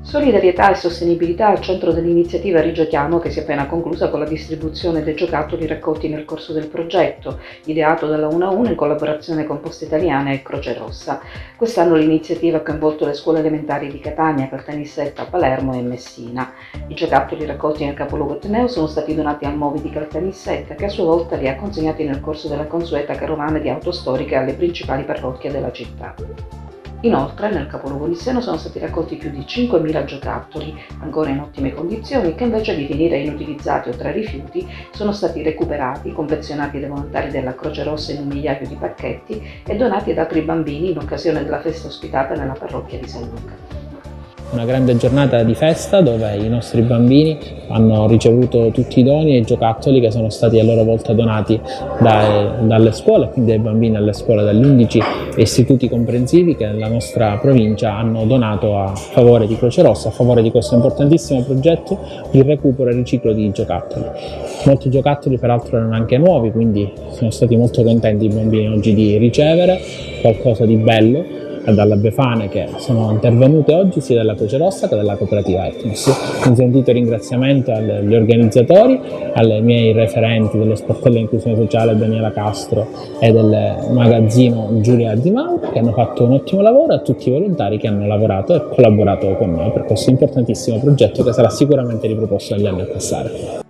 Solidarietà e sostenibilità al centro dell'iniziativa Rigiochiamo, che si è appena conclusa con la distribuzione dei giocattoli raccolti nel corso del progetto, ideato dalla 1 a 1 in collaborazione con Poste Italiane e Croce Rossa. Quest'anno l'iniziativa ha coinvolto le scuole elementari di Catania, Caltanissetta, Palermo e Messina. I giocattoli raccolti nel capoluogo etneo sono stati donati al Movi di Caltanissetta, che a sua volta li ha consegnati nel corso della consueta carovana di auto storiche alle principali parrocchie della città. Inoltre, nel capoluogo nisseno sono stati raccolti più di 5.000 giocattoli, ancora in ottime condizioni, che invece di finire inutilizzati o tra rifiuti, sono stati recuperati, confezionati dai volontari della Croce Rossa in un migliaio di pacchetti e donati ad altri bambini in occasione della festa ospitata nella parrocchia di San Luca. Una grande giornata di festa dove i nostri bambini hanno ricevuto tutti i doni e i giocattoli che sono stati a loro volta donati dalle scuole, quindi dai bambini alle scuole dagli 11 istituti comprensivi che nella nostra provincia hanno donato a favore di Croce Rossa, a favore di questo importantissimo progetto di recupero e riciclo di giocattoli. Molti giocattoli peraltro erano anche nuovi, quindi sono stati molto contenti i bambini oggi di ricevere qualcosa di bello dalle Befane che sono intervenute oggi sia della Croce Rossa che della cooperativa Etnos. Un sentito ringraziamento agli organizzatori, alle miei referenti dello Sportello Inclusione Sociale Daniela Castro e del magazzino Giulia Di Mauro, che hanno fatto un ottimo lavoro, e a tutti i volontari che hanno lavorato e collaborato con noi per questo importantissimo progetto che sarà sicuramente riproposto negli anni a passare.